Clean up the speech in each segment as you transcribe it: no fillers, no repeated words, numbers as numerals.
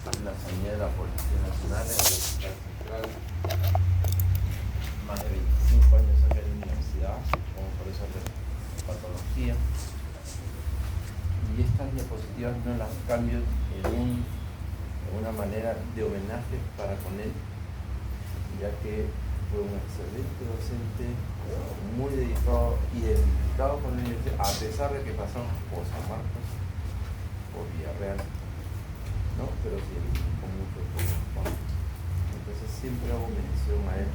en la sanidad de la Policía Nacional, en el Hospital Central, más de 25 años acá en la universidad, como profesor de patología. Y estas diapositivas no las cambio en una manera de homenaje para con él, ya que fue un excelente docente, muy dedicado, identificado con la universidad, a pesar de que pasaron por San Marcos, por Villarreal, ¿no? Pero sí, con mucho tiempo. Entonces siempre hago mención a él.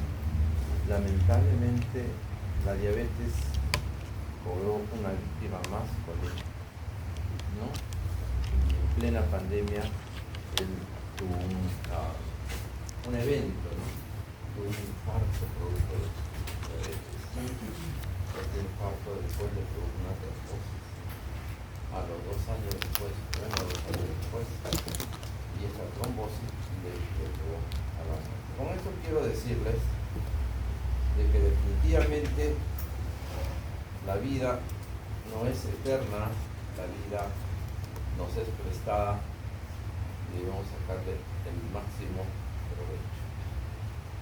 Lamentablemente la diabetes cobró una víctima más con él, ¿no? Y en plena pandemia él tuvo un evento, ¿no? Tuvo un infarto producto de diabetes. Este infarto después le produjo una trombosis. A los 2 años después, y esa trombosis le llevó a la muerte. Con esto quiero decirles de que definitivamente la vida no es eterna, la vida nos es prestada y debemos sacarle el máximo provecho,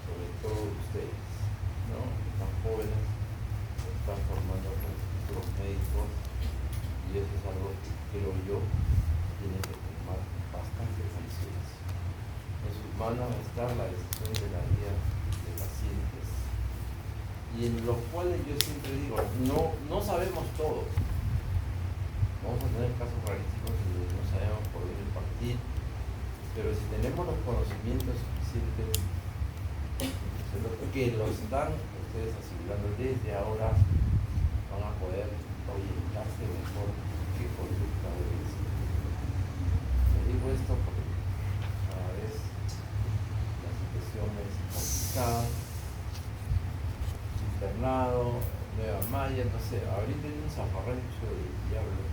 sobre todo ustedes, ¿no? Están jóvenes, se están formando con futuros médicos y eso es algo que creo yo tiene que tomar bastante conciencia. En sus manos está la decisión de la vida de pacientes y en los cuales yo siempre digo, no sabemos todo. Vamos a tener casos rarísimos y no sabemos por dónde partir, pero si tenemos los conocimientos suficientes que los dan ustedes asegurando desde ahora, van a poder orientarse mejor qué conducta deben seguir. Les digo esto porque cada vez la situación es complicada. Internado, Nueva Maya, no sé, ahorita hay un zafarrancho del diablo.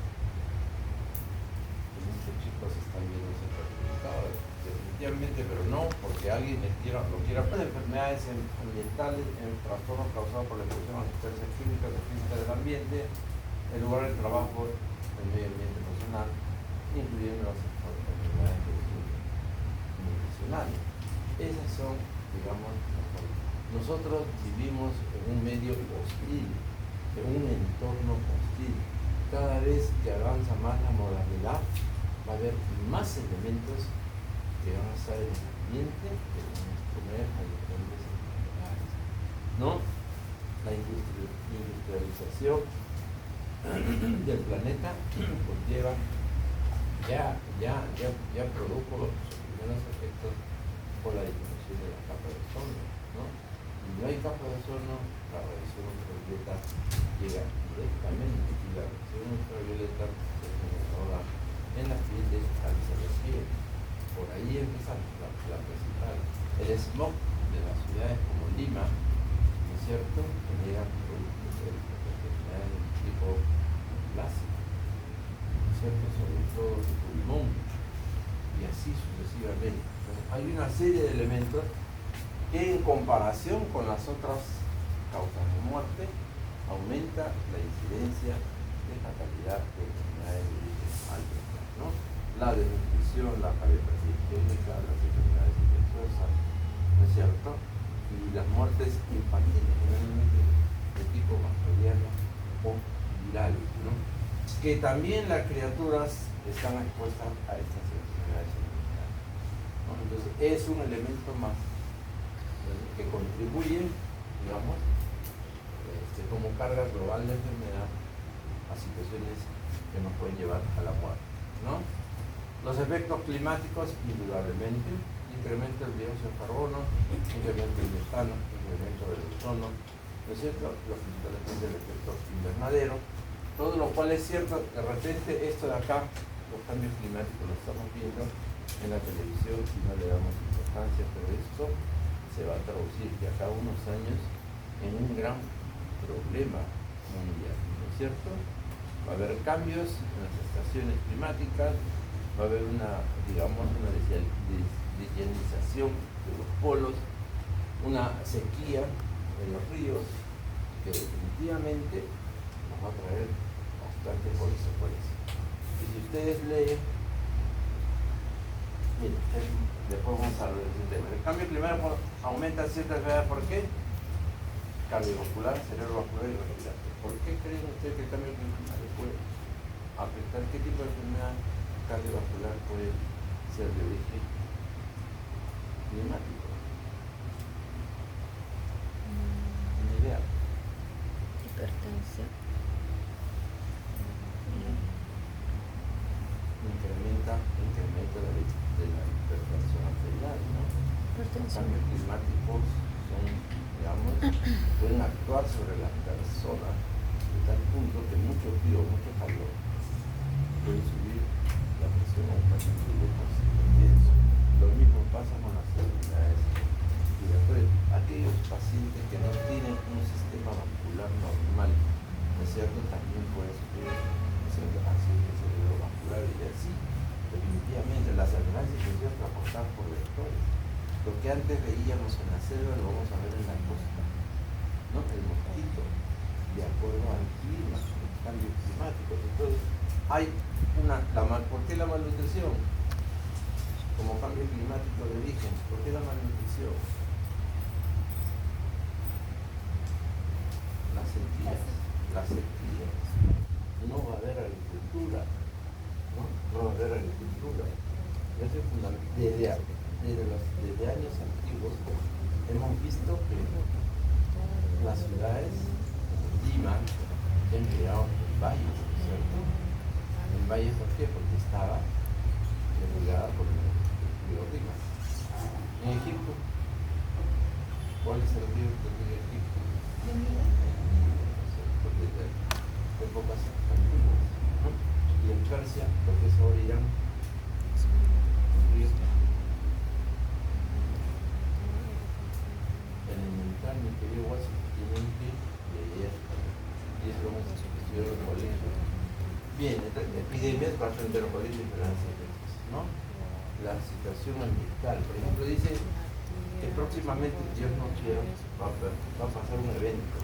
Y muchos chicos están viéndose perjudicados, definitivamente, pero no porque alguien lo quiera poner enfermedades ambientales, en trastornos causados por la exposición a sustancias químicas o físicas del ambiente, el lugar de trabajo, el medio ambiente personal, incluyendo las enfermedades nutricionales. Esas son, digamos, nosotros vivimos en un medio hostil, en un entorno hostil. Cada vez que avanza más la modernidad, va a haber más elementos que van a estar en el ambiente que van a exponer a diferentes enfermedades, ¿no? La industrialización del planeta conlleva, ya produjo sus primeros efectos por la disminución de la capa de ozono, ¿no? Si no hay capa de ozono, la radiación ultravioleta llega directamente y la radiación ultravioleta se genera en la piel de cáncer de piel. Por ahí empieza la principal. El smog de las ciudades como Lima, ¿no es cierto?, genera productos de enfermedades del tipo plástico, ¿no es cierto?, sobre todo de pulmón, y así sucesivamente. Entonces, hay una serie de elementos que en comparación con las otras causas de muerte aumenta la incidencia de fatalidad de enfermedades de origen alto, ¿no? La desnutrición, la calefacción higiénica, las enfermedades infecciosas, ¿no es cierto? Y las muertes infantiles, generalmente de tipo bacteriano o viral, ¿no? Que también las criaturas están expuestas a estas enfermedades infecciosas, ¿no? Entonces es un elemento más que contribuye, digamos, como carga global de enfermedad a situaciones que nos pueden llevar a la muerte, ¿no? Los efectos climáticos, indudablemente, incremento del dióxido de carbono, incremento del metano, incremento del ozono, ¿no es cierto? Lo principalmente el efecto invernadero, todo lo cual es cierto. De repente esto de acá, los cambios climáticos lo estamos viendo en la televisión y no le damos importancia, pero esto se va a traducir de acá a unos años en un gran problema mundial, ¿no es cierto? Va a haber cambios en las estaciones climáticas, va a haber una desianización de los polos, una sequía en los ríos que definitivamente nos va a traer bastantes consecuencias. Y si ustedes leen Mire, después vamos a hablar de ese tema. El cambio climático aumenta ciertas gravedades. ¿Por qué? Cardiovascular, cerebrovascular y respiratorio. ¿Por qué creen ustedes que el cambio climático puede afectar? ¿Qué tipo de enfermedad cardiovascular puede ser de origen climático? Una idea. Hipertensión. Incremento de la hipertensión arterial, ¿no? Los cambios climáticos son, digamos, pueden actuar sobre las personas de tal punto que mucho frío, mucho calor puede subir la presión a un paciente hipertenso. Lo mismo pasa con las enfermedades respiratorias. Aquellos pacientes que no tienen un sistema vascular normal, ¿no es cierto?, también pueden sufrir accidentes cerebrovasculares y así. Definitivamente, las enfermedades infecciosas transportadas por vectores. Lo que antes veíamos en la selva lo vamos a ver en la costa, ¿no? El mosquito, de acuerdo al clima, el cambio climático. Entonces, hay ¿por qué la malnutrición? Como cambio climático de origen. ¿Por qué la malnutrición? Las sequías. No va a haber agricultura. No va a haber agricultura. Eso es fundamental. Desde años antiguos hemos visto que las ciudades Lima han creado valles, ¿cierto? En valles, ¿por qué? Porque estaba irrigada por el río Rímac. En Egipto, ¿cuál es el río que riega Egipto? El Nilo. Porque de épocas antiguas, ¿no? Y en Persia, lo que es ahora Irán, un río elemental, mi querido Watson, tienen que leer, y es lo que se estudió en el colegio. Bien, epidemias para frente a los colegios, ¿no? La situación ambiental, por ejemplo, dice que próximamente, Dios no quiera, va a pasar un evento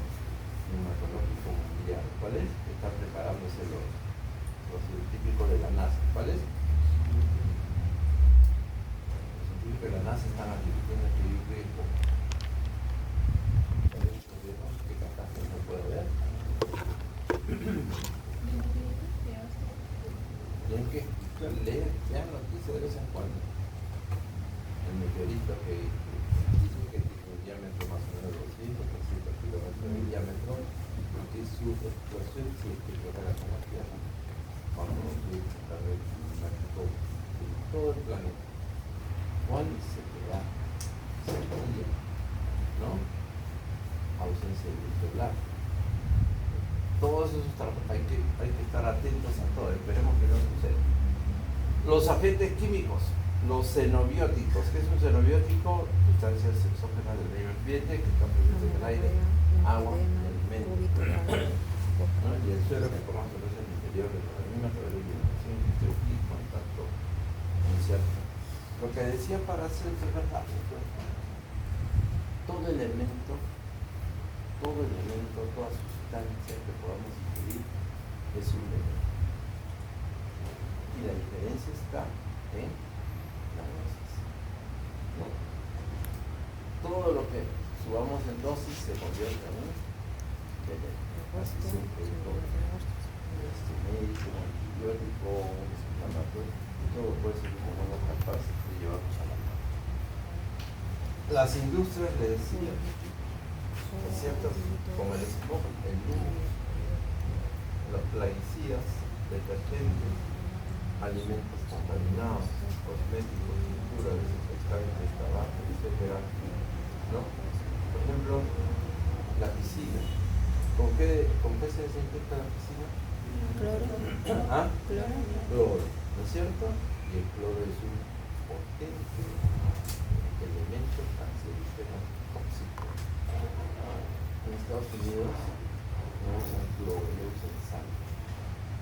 climatológico mundial. ¿Cuál es? Está preparándose los científicos de la NASA. ¿Cuál es? Los científicos de la NASA están advirtiendo que hay riesgo. ¿Qué catástrofe no puede haber? Tienen que leer noticias de vez en cuando. El meteorito que dice que tiene un diámetro más o menos 200, 300 kilómetros de diámetro, y que su explosión sí es que tocará con la Tierra. Cuando se la red climático de todo el planeta. ¿Cuál sequía? Sequía, ¿no? Ausencia de luz solar. Todos esos hay que estar atentos a todo, esperemos que no suceda. Los agentes químicos, los xenobióticos. ¿Qué es un xenobiótico? Sustancias exógenas del medio ambiente que están presentes en el aire, agua, alimentos, ¿no? Y el suelo que forma sobre el interior de los organismos a través de ionización y contacto incierto. Lo que decía Paracelso es verdad. Todo elemento, toda sustancia que podamos ingerir es un elemento. Y la diferencia está en la dosis, ¿no? Todo lo que subamos en dosis se convierte en un veneno. Así siempre médico, antibiótico, inflamatorio, todo puede ser como no capaz de llevarnos a la muerte. Las industrias, le decía, es cierto, como el smog, el humo, los plaguicidas, detergentes, alimentos contaminados, cosméticos, pinturas, desinfectantes, tabaco, etc. ¿No? Por ejemplo, la piscina. ¿Con qué se desinfecta la piscina? Cloro. ¿Ah? Cloro. Cloro, ¿no es cierto? Y el cloro es un potente elemento cancerígeno tóxico. En Estados Unidos no usan cloro, no usan sal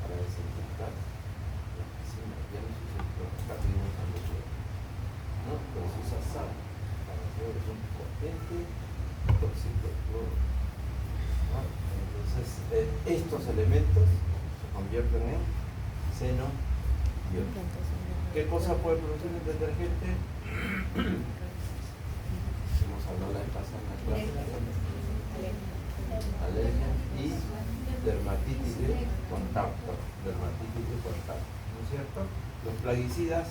para desinfectar la piscina. Ya no se usa cloro, casi no usan cloro, ¿no? Pero se usa sal. Para el cloro es un potente tóxico el cloro, ¿no? Entonces, estos elementos se convierten en xenobióticos. ¿Qué cosa puede producir el detergente? Hemos hablado la vez pasada en la clase. Alergia y dermatitis de contacto. Dermatitis de contacto, ¿no es cierto? Los plaguicidas.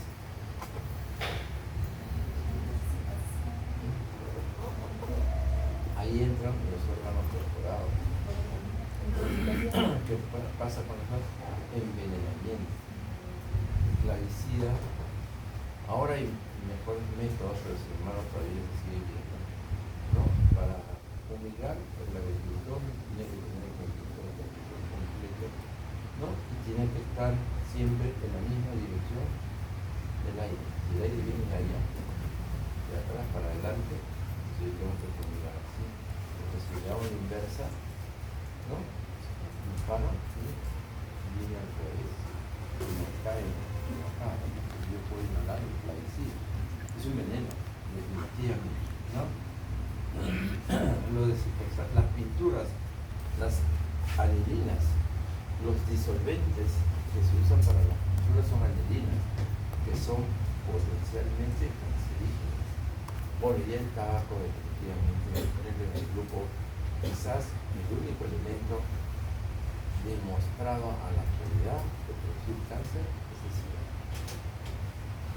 Ahí entran los órganos perforados. ¿Qué pasa con los envenenamientos? Plaguicida. Ahora hay mejores métodos, pero sin embargo todavía se sigue viendo, ¿no? Para fumigar el agricultor tiene que tener control completo, ¿no? Y tiene que estar siempre en la misma dirección del aire. Si el aire viene allá, de atrás para adelante, yo tengo que fumigar así. Porque si le hago la inversa, ¿no? Me paro y viene al revés y me cae en la cara. Yo puedo inhalar el plaguicida. Es un veneno, definitivamente, ¿no? Las pinturas, las anilinas, los disolventes que se usan para las pinturas son anilinas, que son potencialmente cancerígenas. Bueno, ya el tabaco definitivamente entra en el grupo, quizás el único elemento demostrado a la actualidad de producir cáncer es el cigarro.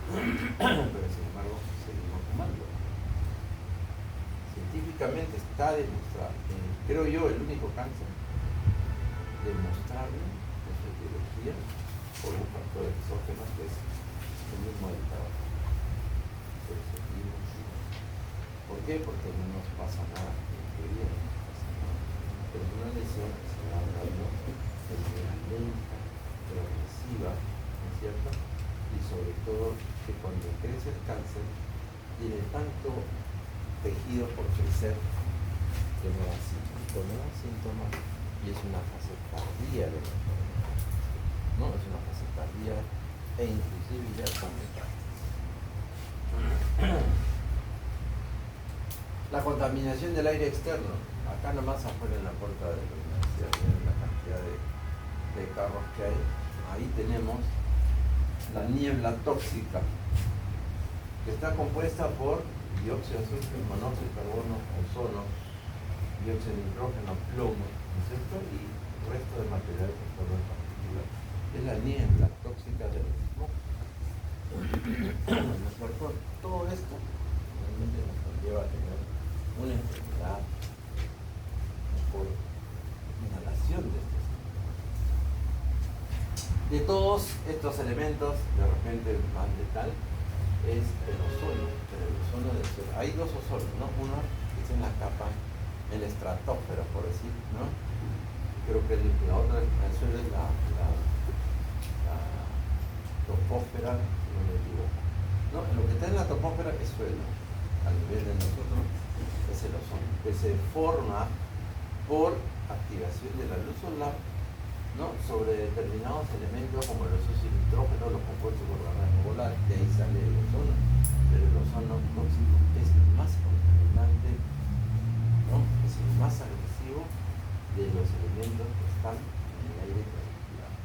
Pero sin embargo seguimos fumando. Científicamente está demostrado, creo yo, el único cáncer demostrable en su etiología por un factor exógeno que es el mismo del tabaco. Pero seguimos. ¿Por qué? Porque no nos pasa nada, en teoría no nos pasa nada. Pero es una lesión que se va dando de manera lenta, progresiva, ¿no es cierto? Y sobre todo que cuando crece el cáncer tiene tanto tejido por crecer que no da síntomas y es una fase tardía de la enfermedad, ¿no? Es una fase tardía e inclusive ya complicada. La contaminación del aire externo. Acá nomás afuera en la puerta de la universidad miren la cantidad de carros que hay. Ahí tenemos la niebla tóxica, que está compuesta por dióxido de azufre, monóxido de carbono, ozono, dióxido de nitrógeno, plomo, ¿no es cierto? Y el resto de materiales en forma de partículas. Es la niebla tóxica del smog. ¿No es cierto? Todo esto realmente nos conlleva a tener una enfermedad por inhalación de estos. De todos estos elementos, de repente el más letal es el ozono, pero el ozono del suelo. Hay dos ozonos, ¿no? Uno que es en la capa, en la estratosfera, por decir, ¿no? Creo que la otra, el suelo es la troposfera, si no me equivoco. No, lo que está en la troposfera es suelo, a nivel de nosotros es el ozono, que se forma por activación de la luz solar, ¿no? Sobre determinados elementos como el óxido de nitrógeno, los compuestos organolépticos, de ahí sale el ozono. Pero el ozono tóxico es el más contaminante, ¿no? Es el más agresivo de los elementos que están en el aire que respiramos.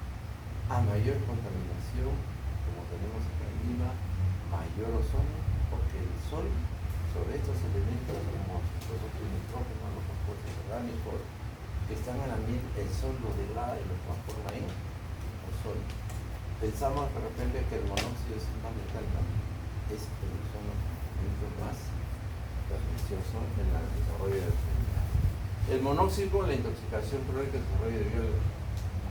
A mayor contaminación, como tenemos acá en Lima, mayor ozono, porque el sol sobre estos elementos como los óxidos de nitrógeno, los compuestos orgánicos que están en el ambiente, el sol lo degrada y lo transforma en ozono. Pensamos de repente que el monóxido es más letal, no, es el ozono mucho más pernicioso en el desarrollo de la enfermedad. El monóxido, la intoxicación crónica, el desarrollo debido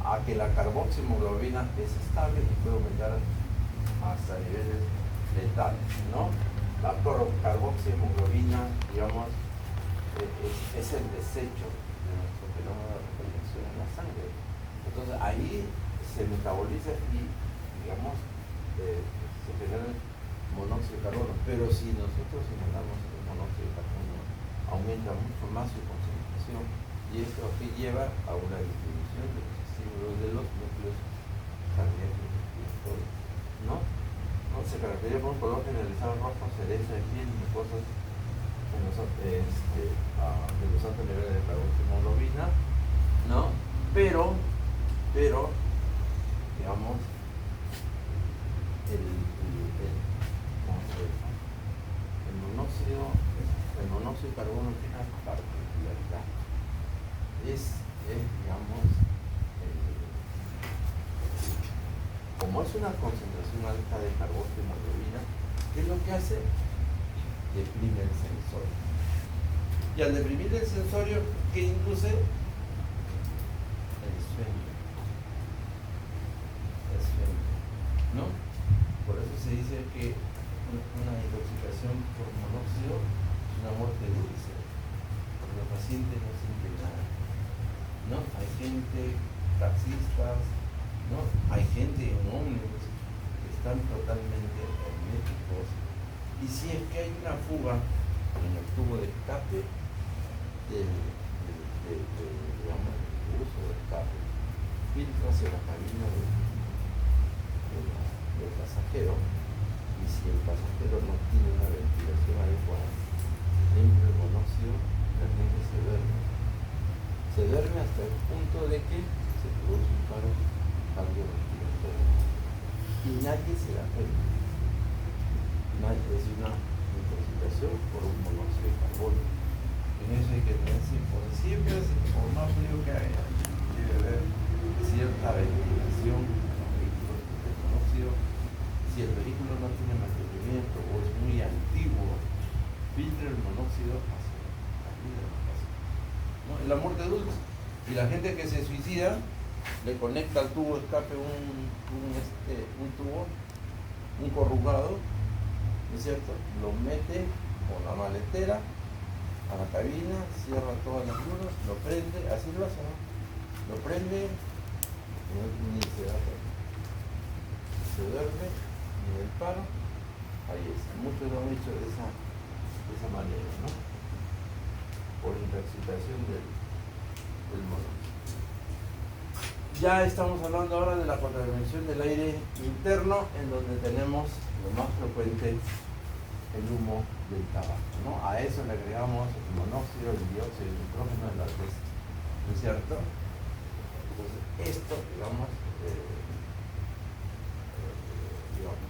a que la carboxiemoglobina es estable y puede aumentar hasta niveles letales, ¿no? La carboxiemoglobina, digamos, es el desecho de nuestro fenómeno de recolección en la sangre. Entonces ahí se metaboliza y, digamos, se genera monóxido de carbono. Pero si nosotros inhalamos el monóxido de carbono, aumenta mucho más su concentración y esto aquí lleva a una disminución de los estímulos de los núcleos cardíacos y respiratorios, ¿no? Se caracteriza por un color generalizado rojo, cereza de piel, mucosas de los altos niveles de carboxiemoglobina, ¿no? Pero, digamos, el monóxido de carbono tiene una particularidad. Digamos, como es una concentración alta de carbono y hemoglobina, ¿qué es lo que hace? Deprime el sensorio. Y al deprimir el sensorio, ¿qué induce? El sueño. El sueño, ¿no? Por eso se dice que una intoxicación por monóxido es una muerte dulce, porque los pacientes no sienten nada, ¿no? Hay gente, taxistas, ¿no? Hay gente en ómnibus que están totalmente herméticos, y si es que hay una fuga en el tubo de escape digamos, el uso de escape, filtra hacia la cabina del pasajero, y si el pasajero no tiene una ventilación adecuada, entra el monóxido, la gente se duerme. Se duerme hasta el punto de que se produce un paro cardiorrespiratorio. Y nadie se da cuenta. Es una intoxicación por un monóxido de carbono. En eso hay que tener siempre, por más frío que haya, debe haber cierta ventilación en los vehículos de monóxido. Si el vehículo no tiene mantenimiento o es muy antiguo, filtra el monóxido hacia la vida de la casa, ¿no? Es la muerte dulce. Y la gente que se suicida le conecta al tubo de escape un tubo, un corrugado, ¿no es cierto? Lo mete con la maletera a la cabina, cierra todas las lunas, lo prende, así lo hace, ¿no? Lo prende, ni se da cuenta. Se duerme, ni el paro, ahí está. Muchos lo han hecho de esa manera, ¿no? Por intoxicación del monóxido. Ya estamos hablando ahora de la contaminación del aire interno, en donde tenemos lo más frecuente el humo del tabaco, ¿no? A eso le agregamos el monóxido, el dióxido de nitrógeno, el asbesto, ¿no es cierto? Entonces, esto, digamos,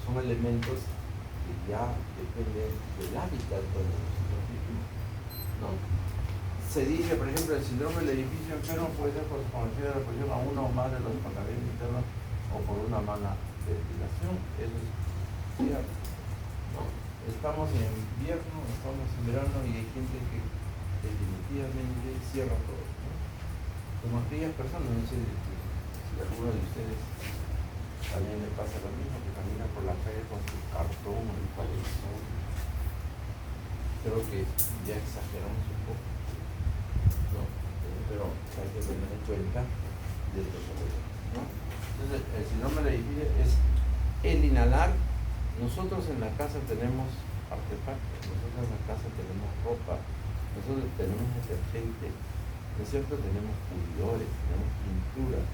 son elementos que ya dependen del hábitat donde nosotros vivimos, ¿no? Se dice, por ejemplo, el síndrome del edificio enfermo puede ser conocido de la posición a uno o más de los contaminantes internos o por una mala ventilación. Eso es cierto, ¿no? Estamos en invierno, estamos en verano y hay gente que definitivamente cierra todo, ¿no? Como aquellas personas, no sé si alguno de ustedes también le pasa lo mismo, que camina por la calle con su cartón o el palizón. Creo que ya exageramos un poco, ¿no? Pero hay que tener en cuenta de estos problemas, ¿no? Entonces, el síndrome del edificio es el inhalar. Nosotros en la casa tenemos artefactos, nosotros en la casa tenemos ropa, nosotros tenemos detergente, ¿no es cierto? Tenemos pulidores, tenemos pintura.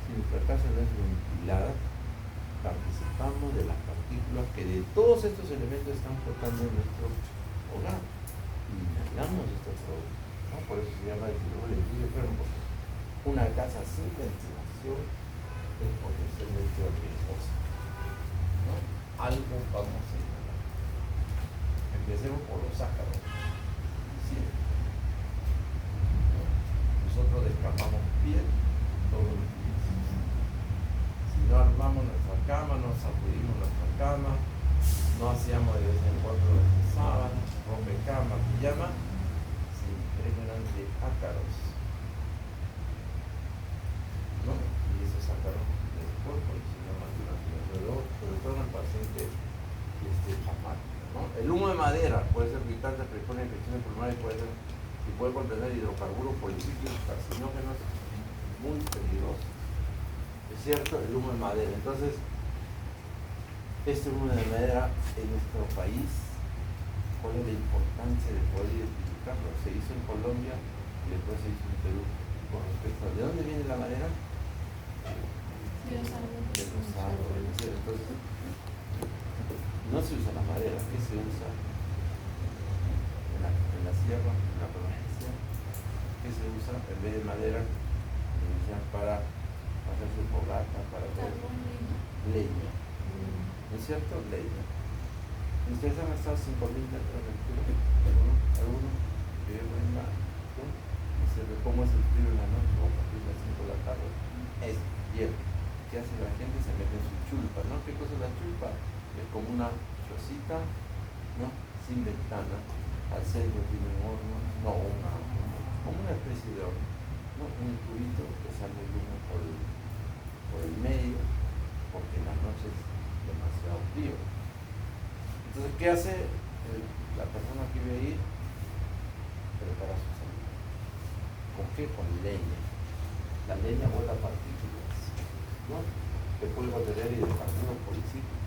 Si nuestra casa no es ventilada, participamos de las partículas que de todos estos elementos están flotando en nuestro hogar. Y inhalamos estos productos, ¿no? Por eso se llama el síndrome del edificio enfermo, porque una casa sin ventilación es potencialmente riesgosa, ¿no? Algo vamos a inhalar. Empecemos por los ácaros. Sí. Nosotros descargamos piel todos los días. Si no armamos nuestra cama, no sacudimos nuestra cama, no hacíamos de vez en cuando nuestras sábanas, rompecama, pijama, se impregnan de ácaros, ¿no? Y esos ácaros del cuerpo, si no sobre todo en el paciente que esté asmático, ¿no? El humo de madera puede ser irritante, predispone a infecciones pulmonares, y puede contener hidrocarburos polifílicos, carcinógenos, muy peligrosos. Es cierto, el humo de madera. Entonces, este humo de madera en nuestro país, ¿cuál es la importancia de poder identificarlo? Se hizo en Colombia y después se hizo en Perú. Con respecto a ¿de dónde viene la madera? De los árboles. Entonces, no se usa la madera, ¿qué se usa? En la sierra, en la provincia, ¿qué se usa? En vez de madera, para hacer su fogata, para todo. Leña. ¿No es cierto? Leña. Ustedes han estado 5.000 metros de altura, algunos que yo venga, ¿no? Y se ve cómo es el frío en la noche, o a partir de las 5 de la tarde, es hielo. ¿Qué hace la gente? Se mete en su chulpa, ¿no? ¿Qué cosa es la chulpa? Es como una chocita, ¿no? Sin ventana, al centro tiene un horno, no, como una especie de horno, ¿no? Un tubito que sale luna por el medio, porque en las noches es demasiado frío. Entonces, ¿qué hace la persona que vive ahí? Prepara su salud. ¿Con qué? Con leña. La leña vuela partículas, ¿no? De polvo de hidrocarburos policíclicos.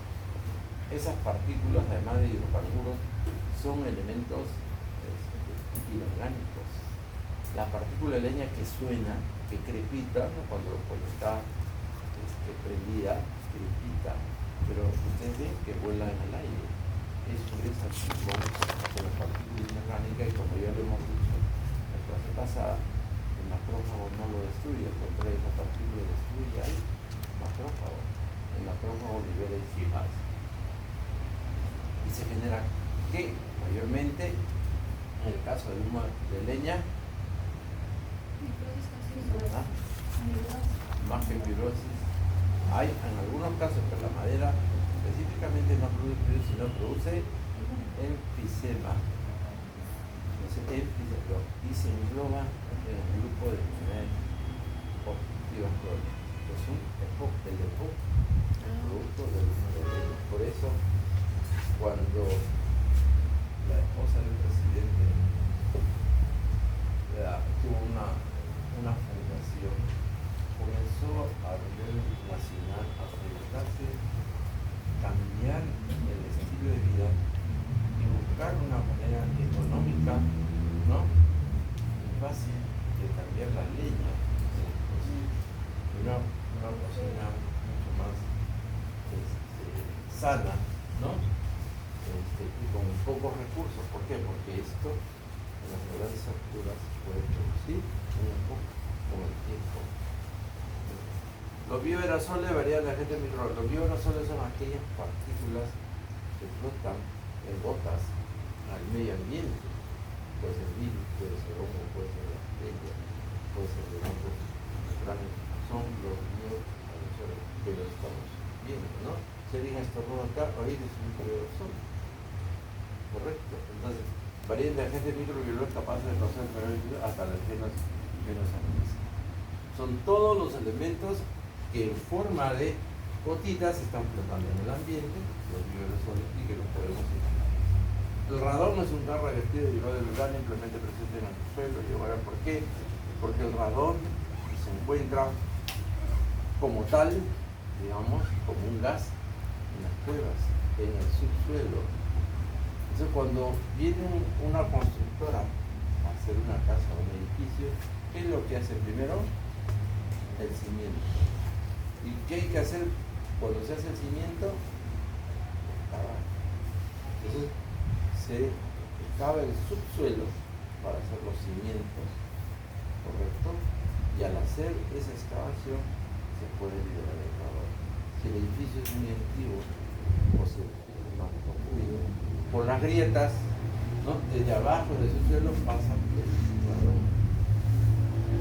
Esas partículas, además de hidrocarburos, son elementos inorgánicos. La partícula de leña que suena, que crepita, ¿no? cuando está prendida, crepita, pero ustedes ven que vuela en el aire. Es por esa razón de la partícula inorgánica, y como ya lo hemos dicho en la clase pasada, el macrófago no lo destruye, al contrario, esa partícula destruye al macrófago. El macrófago libera enzimas y se genera, ¿qué? Mayormente, en el caso del humo de leña, más que fibrosis. Hay en algunos casos, pero la madera específicamente no produce fibrosis, sino produce enfisema. Y se engloba en el grupo de enfermedades obstructivas crónicas. Es un EPOC, el EPOC, el producto del humo de leña. Por eso, cuando la esposa del presidente tuvo una fundación, comenzó a nivel nacional a preguntarse cambiar el estilo de vida y buscar una manera económica, ¿no? Y fácil de cambiar la leña, una cocina mucho más sana, ¿no? Y con pocos recursos. ¿Por qué? Porque esto en las grandes alturas puede producir un poco con el tiempo. Los bioaerosoles varían la gente micro. Los bioaerosoles son aquellas partículas que flotan en gotas al medio ambiente. Puede ser virus, puede ser hongo, puede ser bacteria, puede ser de otros grandes. Son los bioaerosoles que lo estamos viendo, ¿no? Si alguien estornuda acá, ahí es un bioaerosol. Correcto. Entonces, varían de agentes microbiológicos capaces de causar enfermedades hasta las menos amenazas. Son todos los elementos que en forma de gotitas están flotando en el ambiente, los bioaerosoles, y que los podemos inhalar. El radón es un gas radioactivo derivado del uranio ampliamente presente en el suelo. Y ahora, ¿por qué? Porque el radón se encuentra como tal, digamos, como un gas en las cuevas, en el subsuelo. Entonces, cuando viene una constructora a hacer una casa o un edificio, ¿qué es lo que hace primero? El cimiento. ¿Y qué hay que hacer cuando se hace el cimiento? Excavar. Entonces, se excava el subsuelo para hacer los cimientos, ¿correcto? Y al hacer esa excavación, se puede liberar el calor. Si el edificio es muy antiguo, o se no construido, por las grietas, ¿no? Desde abajo del subsuelo pasa el calor,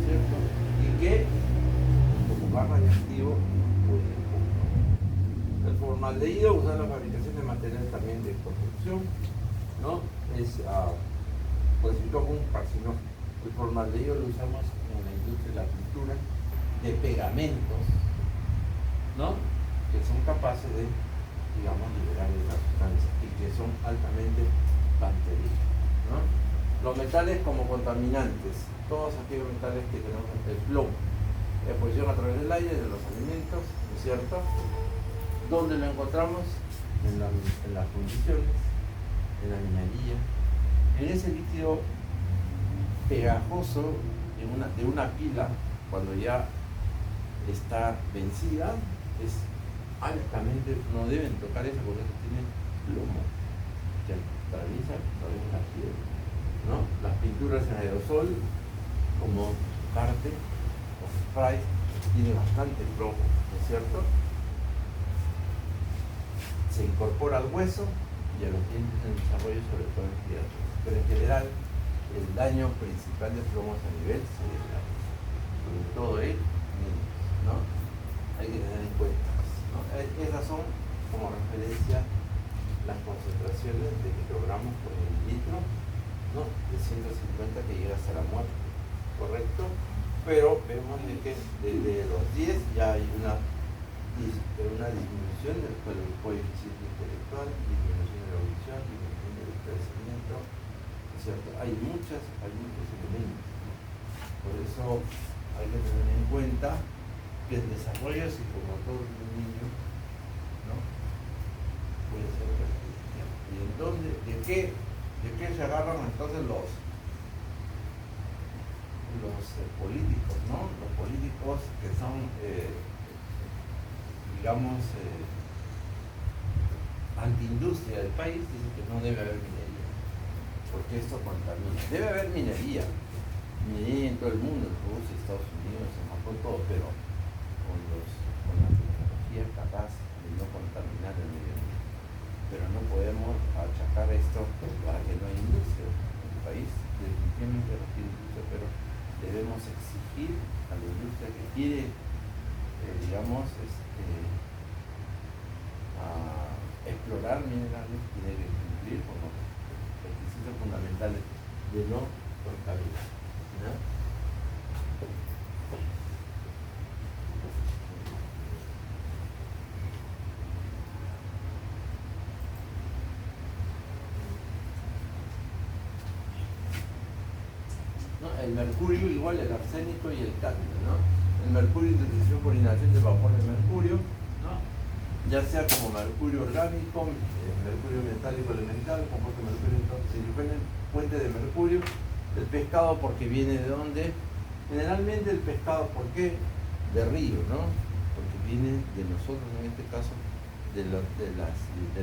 ¿cierto? Y que, como gas radiactivo, puede ocupar. El formaldehído usa la fabricación de materiales también de construcción, ¿no? Es clasificado como un carcinógeno. El formaldehído lo usamos en la industria de la pintura, de pegamentos, ¿no? Que son capaces de, digamos, liberar esta sustancia y que son altamente cancerígenos, ¿no? Los metales como contaminantes, todos aquellos metales que tenemos, el plomo, exposición a través del aire, de los alimentos, ¿no es cierto? ¿Dónde lo encontramos? En las fundiciones, en la minería, en ese líquido pegajoso de una pila cuando ya está vencida, es altamente, no deben tocar eso porque eso tiene plomo que atraviesa la piel, ¿no? Las pinturas en aerosol como Carte o spray tiene bastante plomo, ¿no es cierto? Se incorpora al hueso y a los dientes en desarrollo, sobre todo en criaturas. Pero en general, el daño principal de plomos a nivel cerebral, sobre todo en niños, ¿no? Hay que tener en cuenta, ¿no? Esas son, como referencia, las concentraciones de microgramos por mililitro, ¿no? De 150 que llega hasta la muerte, ¿correcto? Pero vemos de que desde los 10 ya hay una disminución del coeficiente intelectual, disminución de la audición, disminución del crecimiento, ¿cierto? Hay muchos elementos. Por eso hay que tener en cuenta que el desarrollo psicomotor de un niño, ¿no?, puede ser perjudicial. ¿Y entonces de qué se agarran entonces los políticos, ¿no? Los políticos que son, digamos, antiindustria del país, dicen que no debe haber minería, porque esto contamina. Debe haber minería en todo el mundo, en Rusia, Estados Unidos, en Japón, todo, pero con la tecnología capaz de no contaminar el medio ambiente. Pero no podemos achacar esto para que no haya industria en el país. Definitivamente no tiene industria, pero debemos exigir a la industria que quiere, digamos, explorar minerales, tiene que cumplir con los requisitos fundamentales de no contaminar, ¿no? El mercurio igual, el arsénico y el cadmio, ¿no? El mercurio, introducción por inhalación de vapor de mercurio, ¿no? Ya sea como mercurio orgánico, mercurio metálico elemental, compuesto de mercurio, entonces, fuente de mercurio. El pescado, porque viene de dónde? Generalmente el pescado, ¿por qué? De río, ¿no? Porque viene de nosotros, en este caso, de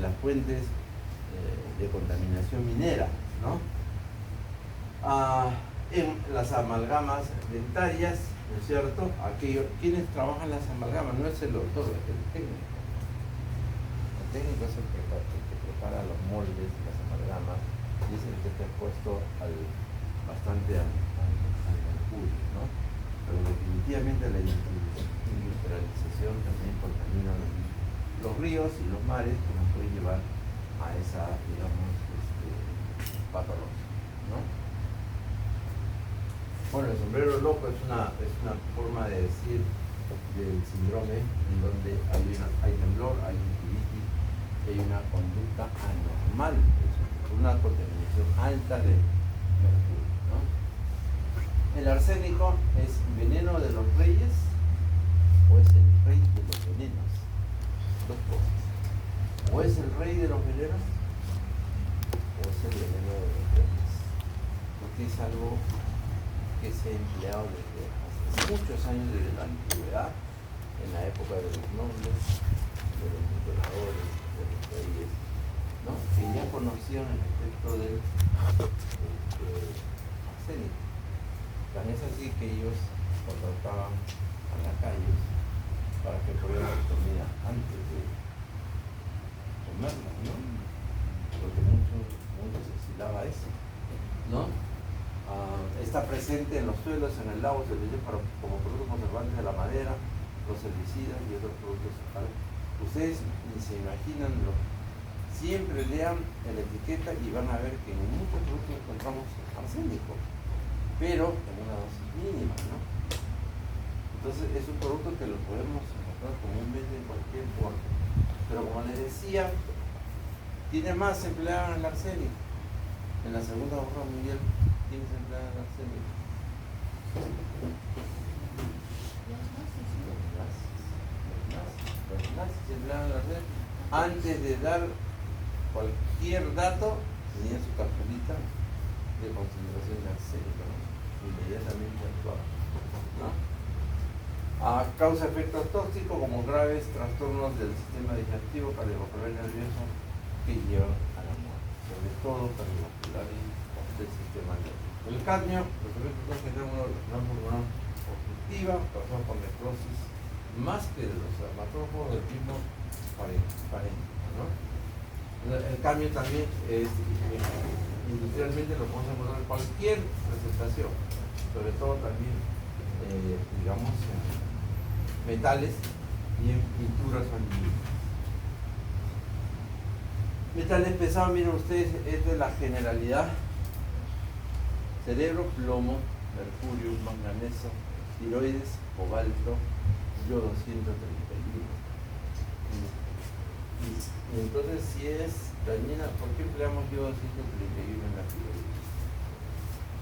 las fuentes de contaminación minera, ¿no? En las amalgamas dentarias, ¿no es cierto? Quienes trabajan las amalgamas, no es el doctor, es el técnico. El técnico es el que prepara los moldes, las amalgamas, y es el que está expuesto bastante al mercurio, ¿no? Pero definitivamente la industrialización también contamina los ríos y los mares, que nos pueden llevar a esa, digamos, patología, ¿no? Bueno, el sombrero loco es una forma de decir del síndrome en donde hay temblor, hay gingivitis, hay una conducta anormal, una contaminación alta de mercurio, ¿no? El arsénico es veneno de los reyes o es el rey de los venenos. Dos cosas. O es el rey de los venenos o es el veneno de los reyes. Porque es algo que se ha empleado desde hace muchos años, desde la antigüedad, en la época de los nobles, de los emperadores, de los reyes, ¿no? Que ya conocían el efecto del arsénico. Tan es así que ellos contrataban a lacayos para que prueben la comida antes de comerla, ¿no? Porque muchos oscilaba eso, ¿no? Está presente en los suelos, en el lago, como productos conservantes de la madera, los herbicidas y otros productos locales. Ustedes ni se imaginan siempre lean la etiqueta y van a ver que en muchos productos encontramos arsénico, pero en una dosis mínima, ¿no? Entonces es un producto que lo podemos encontrar comúnmente en cualquier forma. Pero como les decía, tiene más empleado en el arsénico. En la Segunda Guerra Mundial, ¿quién se empleaba en el arsénico? Los nazis se empleaban el arsénico. Antes de dar cualquier dato, tenían su capsulita de concentración de arsénico, ¿no? Inmediatamente actuaba, ¿no? Causa efectos tóxicos como graves trastornos del sistema digestivo, cardiovascular y nervioso que llevan a la muerte, sobre todo cardiovascular y del sistema nervioso. El cadmio, los efectos generan una reacción pulmonar obstructiva causada por necrosis más que de los hematófagos del mismo parénquima, ¿no? El cadmio también es, industrialmente lo podemos encontrar en cualquier presentación, sobre todo también, digamos, en metales y en pinturas o en dibujos. Metales pesados, miren ustedes, es de la generalidad: cerebro, plomo, mercurio, manganeso, tiroides, cobalto, yodo 131. Y entonces, si es dañina, ¿por qué empleamos yodo 131 en la tiroides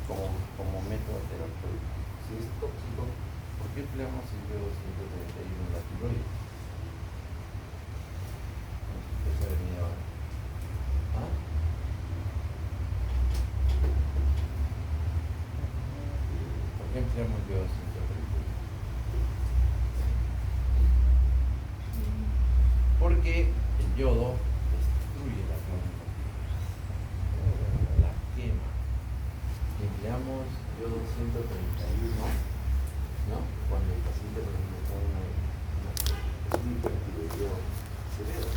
como método terapéutico? Si es tóxico, ¿por qué empleamos el yodo 131 en la tiroides? ¿Ah? ¿Por qué empleamos yodo 131? Porque el yodo destruye la glándula tiroides, la quema. Y empleamos yodo 131, ¿no? Cuando el paciente, por ejemplo, es un hipertiroideo severo.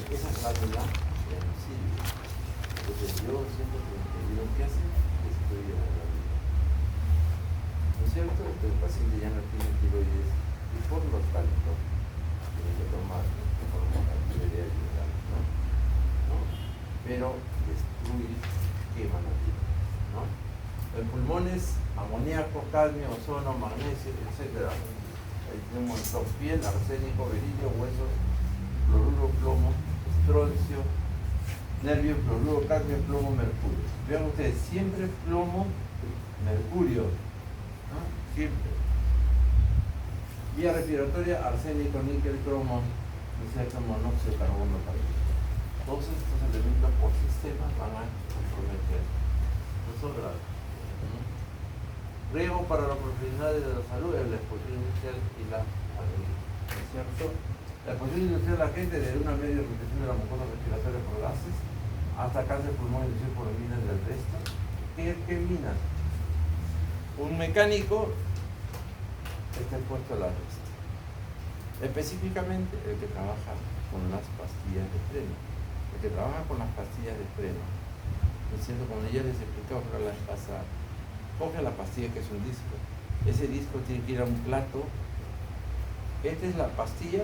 Esa glándoula ya no sirve. Entonces el yodo 131, ¿qué hace? Destruye la glándula. ¿No es cierto? Entonces el paciente ya no tiene tiroides y por lo tanto tiene que tomar hormona tiroidea general, ¿no? Pero destruye, quema la tiroides, ¿no? En pulmones, amoníaco, cadmio, ozono, magnesio, etc. Ahí tenemos piel, arsénico, berilio, huesos, cloruro, plomo, estroncio, nervio, cloruro, cadmio, plomo, mercurio. Vean ustedes, siempre plomo, mercurio, ¿no? Siempre. Vía respiratoria, arsénico, níquel, cromo, monóxido de carbono, todos estos elementos por sistema van a comprometer. Eso es grave. Riesgo para los profesionales de la salud es la exposición industrial y la agricultura, ¿no es cierto? La exposición industrial a la gente, desde una media irritación de la mucosa respiratoria por gases hasta cáncer pulmonar inducido por minas del resto. ¿Qué minas? Un mecánico está expuesto a la resta. Específicamente el que trabaja con las pastillas de freno. El que trabaja con las pastillas de freno. ¿No es cierto? Como ya les explicaba la vez pasada, coge la pastilla, que es un disco. Ese disco tiene que ir a un plato. Esta es la pastilla,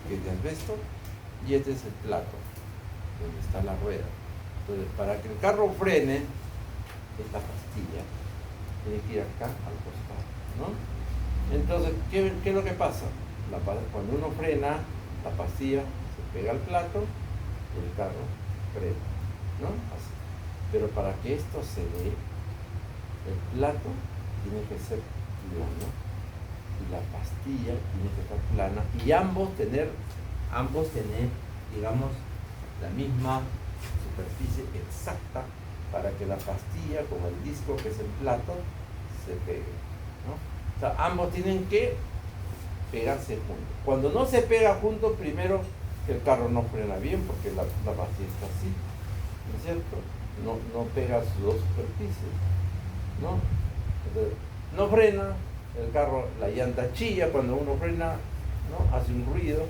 que es de asbesto, y este es el plato, donde está la rueda. Entonces, para que el carro frene, esta pastilla tiene que ir acá al costado, ¿no? Entonces, ¿qué es lo que pasa? Cuando uno frena, la pastilla se pega al plato y el carro frena, ¿no? Así. Pero para que esto se dé, el plato tiene que ser plano y la pastilla tiene que estar plana y ambos tener, digamos, la misma superficie exacta para que la pastilla con el disco, que es el plato, se pegue, ¿no? O sea, ambos tienen que pegarse juntos. Cuando no se pega juntos, primero que el carro no frena bien porque la pastilla está así, ¿no es cierto? No pega sus dos superficies, ¿no? Entonces, no frena, el carro, la llanta chilla cuando uno frena, ¿no? Hace un ruido,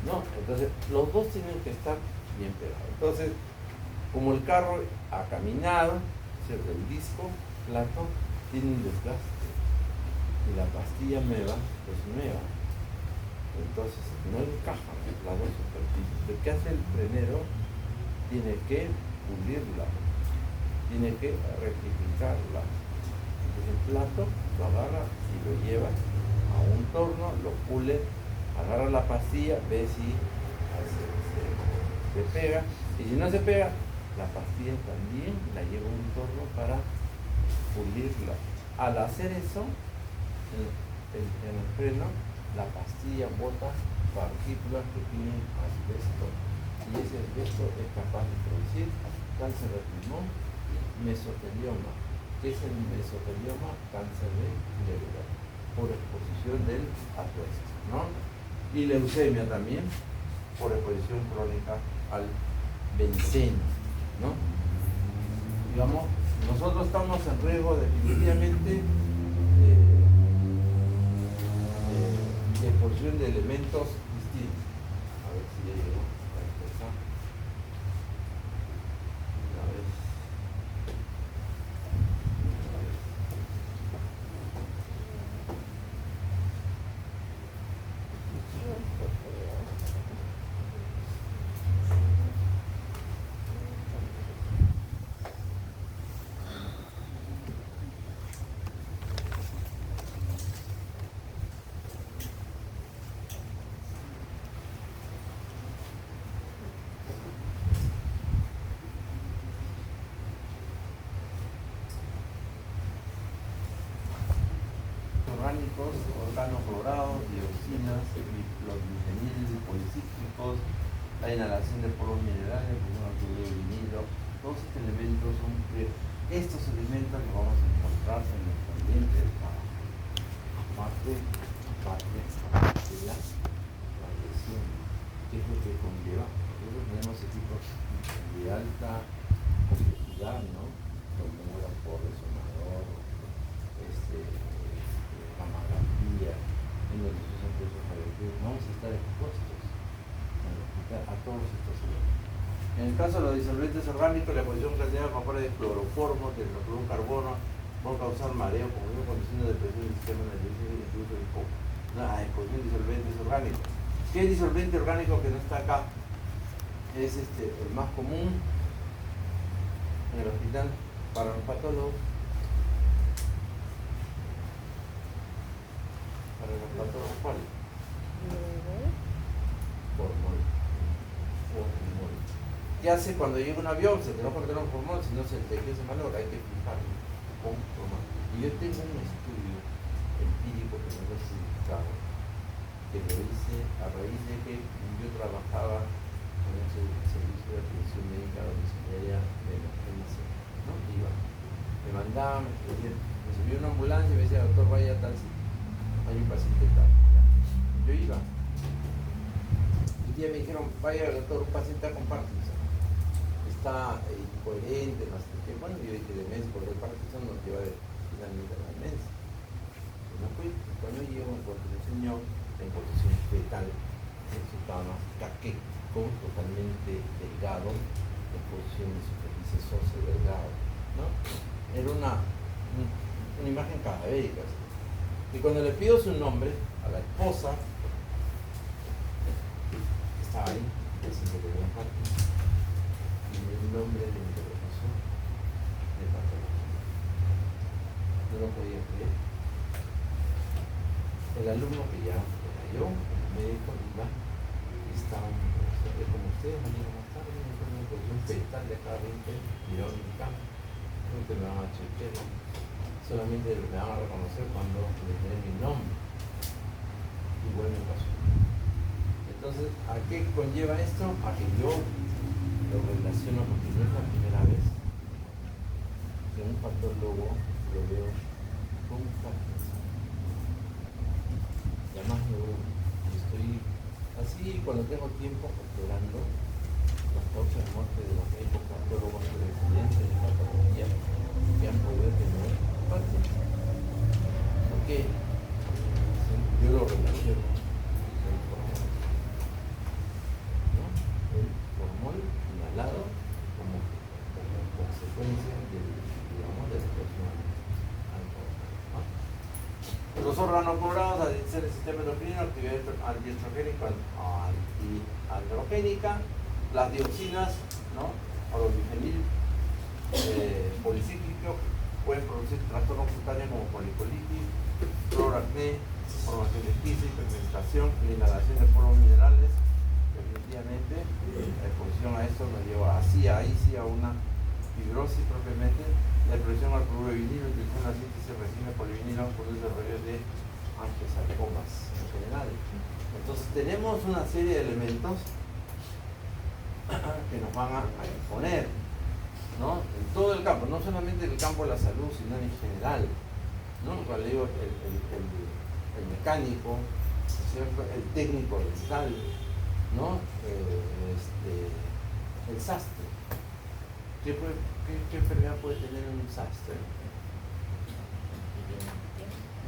¿no? Entonces, los dos tienen que estar bien pegados. Entonces, como el carro ha caminado, ¿cierto? El disco, plato, tiene un desgaste y la pastilla nueva es nueva. Entonces, no encajan las dos superficies. Lo que hace el frenero tiene que pulirla, tiene que rectificarla. Entonces el plato lo agarra y lo lleva a un torno, lo pule, agarra la pastilla, ve si se pega, y si no se pega, la pastilla también la lleva a un torno para pulirla. Al hacer eso, en el freno, la pastilla bota partículas que tienen asbesto, y ese asbesto es capaz de producir cáncer de pulmón y mesotelioma. ¿Qué es el mesotelioma? Cáncer de médula, por exposición del asbesto, ¿no? Y leucemia también, por exposición crónica al benceno, ¿no? Digamos, nosotros estamos en riesgo definitivamente de exposición de elementos distintos. A ver si ya llegó a empezar. orgánicos, organoclorados, dioxinas, los bifenil policíclicos, la inhalación de polvos minerales, el vinilo, todos estos elementos son estos elementos los vamos a encontrar en nuestro ambiente de trabajo. Aparte de la radiación, que es lo que conlleva. Nosotros tenemos equipos de alta complejidad, ¿no? Tomógrafo, resonador, mamografía, en donde se usan procesos radioactivos. Vamos a estar expuestos a todos estos elementos. En el caso de los disolventes orgánicos, la posición cantidad de vapores de cloroformo, carbono, puede causar mareo, como una condición de depresión del sistema nervioso y incluso el foco. Una exposición de disolventes orgánicos. ¿Qué disolvente orgánico que no está acá? Es el más común en el hospital para los patólogos. Para los patólogos, ¿cuál? Formol. ¿Qué hace cuando llega una biopsia? Que no porque no formol, sino se el tejido se malogra, hay que fijarlo con formol. Y yo tengo un estudio empírico que no lo he citado, que lo hice a raíz de que yo trabajaba en el servicio de atención médica domiciliaria de emergencia, ¿no? Iba, me mandaban, me subía una ambulancia y me decía, doctor, vaya a tal sitio, hay un paciente tal. Yo iba. Un día me dijeron, vaya doctor, un paciente con Parkinson. Está incoherente, no sé qué. Bueno, yo dije demencia, porque el Parkinson nos lleva finalmente a la demencia. Y no fui. Cuando llego, porque me enseñó en posición fetal, estaba más caqueco, totalmente delgado, en posición de superficie ósea delgado, ¿no? Era una imagen cadavérica. Y cuando le pido su nombre a la esposa, estaba ahí, diciendo que tenía Parkinson, y el nombre de interpretación de patología. No lo podía creer. El alumno que ya era yo, el médico, estaba como ustedes, mañana más tarde, en una posición fetal de cada 20, miraron mi cama, nunca me van a chequear, solamente me van a reconocer cuando les den mi nombre. Igual me pasó. Entonces, ¿a qué conlleva esto? A que yo lo relaciono, porque no es la primera vez que un patólogo lo veo con Parkinson. Y además estoy así cuando tengo tiempo operando las causas de muerte de los médicos patólogos residentes de patología que han podido tener Parkinson. ¿Por qué? Yo lo relaciono con el formol inhalado como consecuencia del explosión alcohólica. Los órganos clorados al ser el sistema endocrino, actividad antiestrogénica, antiandrogénica, las dioxinas, ¿no? O los bifenil policíclicos pueden producir trastornos cutáneos como polipolitis, cloracné, formación de esquisis, hiperpigmentación, la inhalación de polvos minerales. Definitivamente la exposición a esto nos lleva ahí sí a una fibrosis propiamente, la exposición al cloruro de vinilo, utilizando la síntesis resina polivinilo por el desarrollo de angiosarcomas en general. Entonces tenemos una serie de elementos que nos van a exponer, ¿no? En todo el campo, no solamente en el campo de la salud, sino en general, ¿no? Cuando digo el mecánico, ¿cierto? El técnico dental, ¿no? El sastre. ¿Qué enfermedad puede tener un sastre?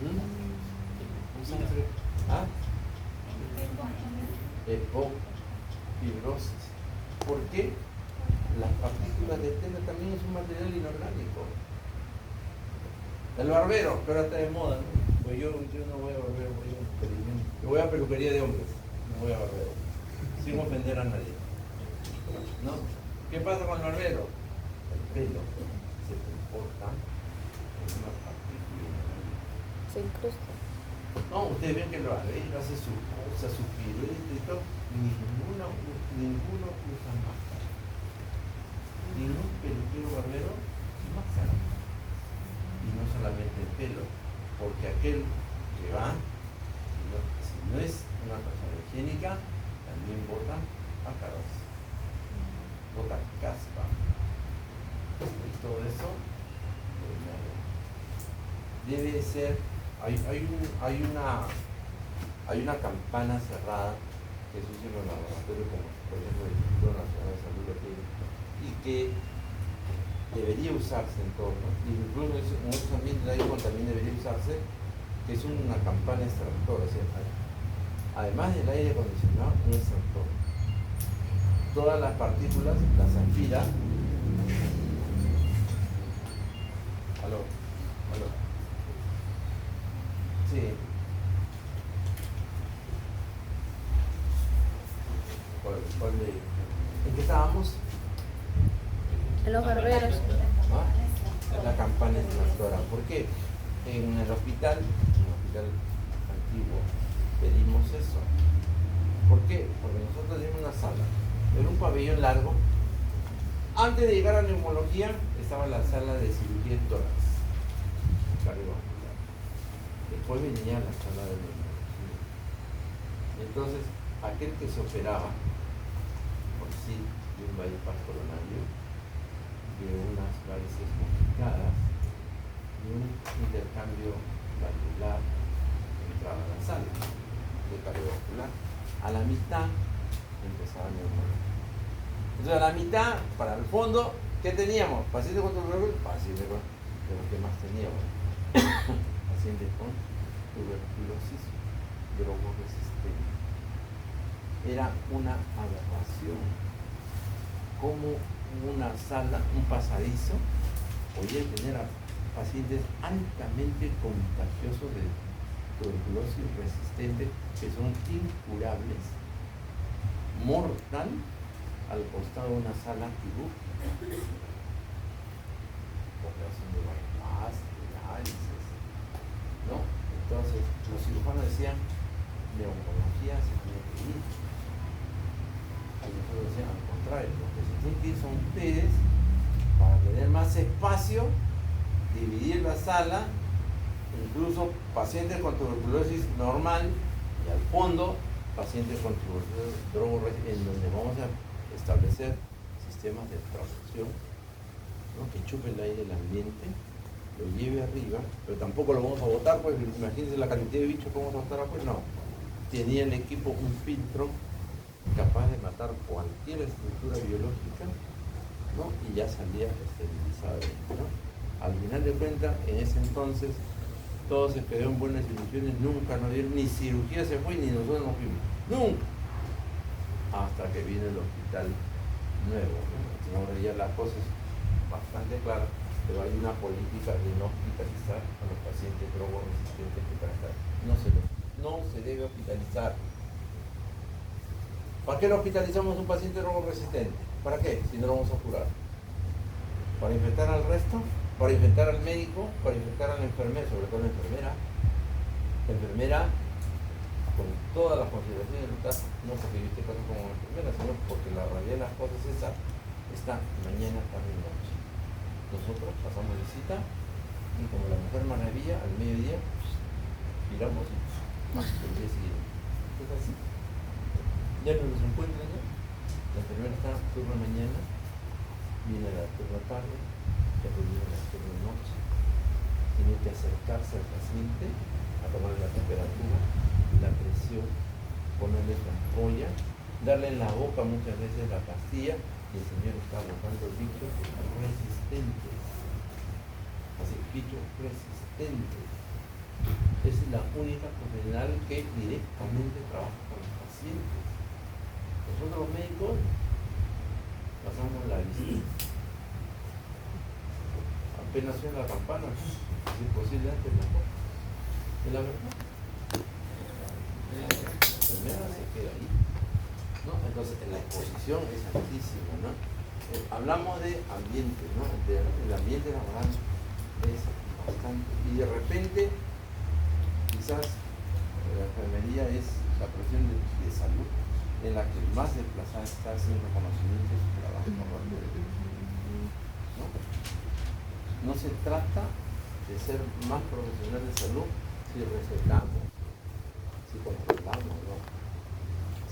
¿Un sastre? ¿Ah? Fibrosis. ¿Por qué? Las partículas de tela también es un material inorgánico. El barbero, que ahora está de moda, ¿no? Pues yo no voy a barbero, voy a peluquería de hombres, no voy a barbero, sin ofender a nadie, ¿no? ¿Qué pasa con el barbero? El pelo se comporta en una partícula. Se incrusta. No, ustedes ven que el barbero hace su cosa, su pirueta y todo, ninguno usa máscara. Ningún peluquero barbero máscara. Y no solamente el pelo, porque aquel que va, si no es una persona higiénica, también bota ácaros, bota caspa. Y todo eso debe ser, hay una campana cerrada que se usa en los laboratorios, como por ejemplo el Instituto Nacional de Salud lo tiene, y que debería usarse en torno, incluso en otros ambientes hay uno también debería usarse, que es una campana extractora, además del aire acondicionado, un extractor. Todas las partículas las aspira. ¿Aló? Sí. ¿En qué estábamos? En los barberos. ¿Ah? La campana extractora. ¿Por qué? En el hospital antiguo, pedimos eso. ¿Por qué? Porque nosotros teníamos una sala. Era un pabellón largo. Antes de llegar a la neumología, estaba la sala de cirugía de tórax. Después venía la sala de neumología. Entonces, aquel que se operaba, por sí, de un bypass coronario, de unas varices complicadas, de un intercambio valvular, entraba a la sala de cardiovascular. A la mitad empezaba a neumología. Entonces, a la mitad, para el fondo, ¿qué teníamos? Pacientes con tuberculosis, pacientes con de lo que más teníamos. Pacientes con tuberculosis drogoresistente. Era una aberración. Como una sala, un pasadizo, podía tener a pacientes altamente contagiosos de tuberculosis resistente que son incurables, mortal, al costado de una sala quirúrgica, operación de bypass, diálisis, ¿no? Entonces los cirujanos decían neumología se tiene que ir, y nosotros decían al contrario, lo que se tiene que ir son ustedes para tener más espacio, dividir la sala, incluso pacientes con tuberculosis normal y al fondo pacientes con tuberculosis drogoresistente, en donde vamos a establecer sistemas de tracción, ¿no? Que chupe el aire del ambiente, lo lleve arriba, pero tampoco lo vamos a botar, pues imagínense la cantidad de bichos que vamos a botar afuera. No, tenía el equipo un filtro capaz de matar cualquier estructura biológica, ¿no? Y ya salía esterilizado, ¿no? Al final de cuentas, en ese entonces todo se quedó en buenas ilusiones, nunca nos dieron, ni cirugía se fue, ni nosotros nos fuimos, nunca, hasta que vino el hospital nuevo, ¿no? Ahora ya la cosa es bastante clara, pero hay una política de no hospitalizar a los pacientes drogoresistentes que tratan. No se debe hospitalizar. ¿Para qué lo hospitalizamos a un paciente drogoresistente? ¿Para qué? Si no lo vamos a curar. ¿Para infectar al resto? ¿Para infectar al médico? ¿Para infectar a la enfermera? Sobre todo la enfermera. La enfermera, con todas las consideraciones del caso, no porque yo esté caso como enfermera, sino porque la realidad de las cosas es esa, está mañana, tarde y noche. Nosotros pasamos visita y como la Mujer Maravilla, al mediodía, miramos y el día siguiente. Es así. Ya no nos encuentran ya. La enfermera está turno mañana, viene a la turno tarde, después viene a la turno noche. Tiene que acercarse al paciente a tomarle la temperatura, la presión, ponerle su ampolla, darle en la boca muchas veces la pastilla y el señor está botando bichos resistentes. Así, bichos resistentes. Es la única profesional que directamente trabaja con los pacientes. Nosotros los médicos pasamos la visita. Apenas suena la campana, si es posible antes mejor. Es la verdad. La enfermera se queda ahí, ¿no? Entonces la exposición es altísima, ¿no? Hablamos de ambiente, ¿no? El ambiente laboral es bastante. Y de repente, quizás la enfermería es la profesión de salud en la que más desplazada está sin reconocimiento de su trabajo. ¿No? No se trata de ser más profesional de salud si recetamos controlamos, no.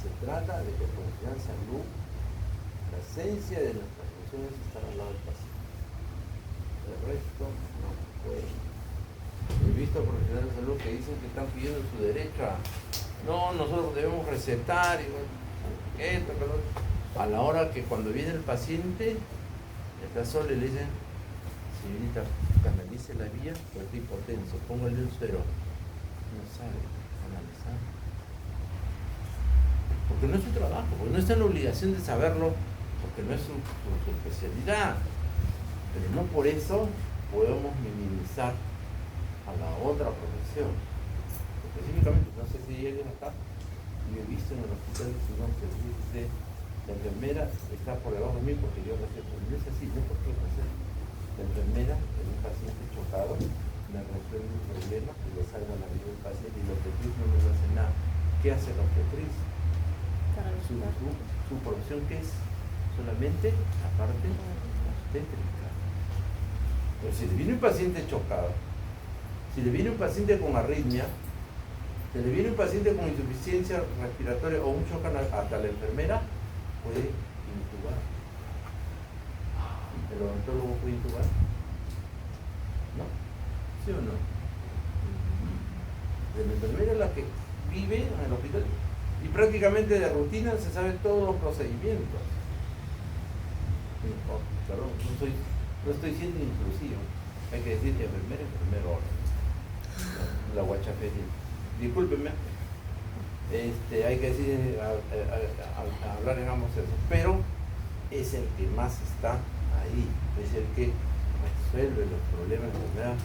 Se trata de que por la salud, la esencia de nuestras funciones está al lado del paciente. El resto no puede. He visto profesionales de salud que dicen que están pidiendo su derecho a no, nosotros debemos recetar y bueno, esto, que lo otro. A la hora que cuando viene el paciente está solo y le dicen, señorita, canalice la vía, pues está hipotenso, póngale un suero. No sabe analizar. Porque no es su trabajo, porque no está en la obligación de saberlo, porque no es su especialidad. Pero no por eso podemos minimizar a la otra profesión. Específicamente, no sé si lleguen acá, yo he visto en el hospital que dice, la enfermera está por debajo de mí porque yo receto. No es así, no es porque receto. La enfermera, en un paciente chocado, me resuelve un problema y le salva la vida del paciente y la obstetriz no me hace nada. ¿Qué hace la obstetriz? Su profesión, ¿qué es? Solamente la parte obstétrica. Pero si le viene un paciente chocado, si le viene un paciente con arritmia, si le viene un paciente con insuficiencia respiratoria o un shock hasta la enfermera, puede intubar. ¿El odontólogo puede intubar? ¿No? ¿Sí o no? La enfermera es la que vive en el hospital y prácticamente de rutina se sabe todos los procedimientos. Oh, perdón, no estoy siendo inclusivo. Hay que decir que enfermera, enfermero, la guachaferia. Discúlpenme. Hay que decir, hablar en ambos sexos, pero es el que más está ahí, es el que resuelve los problemas de enfermedad,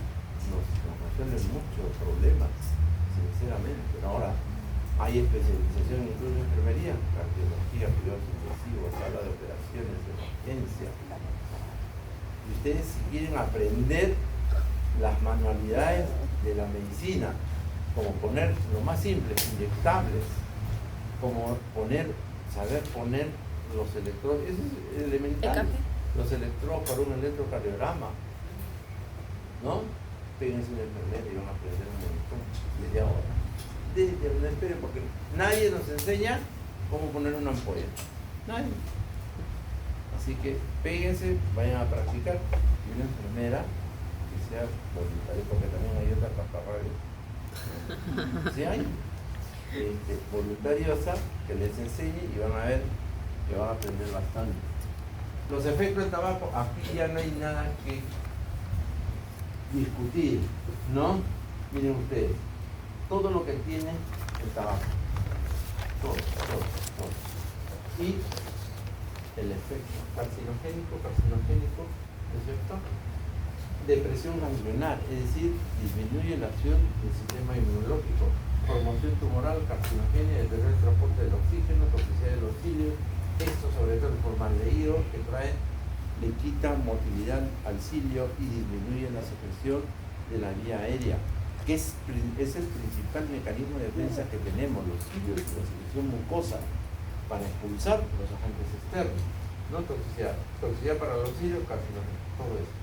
nos resuelve muchos problemas, sinceramente. Ahora, hay especialización incluso en enfermería, cardiología, cuidados intensivos, sala de operaciones, emergencia. Y ustedes, si quieren aprender las manualidades de la medicina, como poner lo más simple, inyectables, como saber poner los electrodos, eso es elemental, los electrodos para un electrocardiograma, ¿no? Péguense una enfermera y van a aprender un montón desde ahora. No esperen, porque nadie nos enseña cómo poner una ampolla, nadie. Así que péguense, vayan a practicar, y una enfermera que sea voluntaria, porque también hay otra cascarrabia. Sí hay voluntariosa que les enseñe y van a ver que van a aprender bastante. Los efectos del tabaco, aquí ya no hay nada que discutir, ¿no? Miren ustedes, todo lo que tiene el tabaco, todo. Y el efecto carcinogénico, ¿cierto? Depresión ganglionar, es decir, disminuye la acción del sistema inmunológico, promoción tumoral, carcinogénica, deterioro del transporte del oxígeno, toxicidad de los cilios, esto sobre todo el formaldehído que le quita motilidad al cilio y disminuye la secreción de la vía aérea, que es el principal mecanismo de defensa que tenemos los cilios, la secreción mucosa, para expulsar los agentes externos, no toxicidad para los cilios, carcinogénicos, todo eso.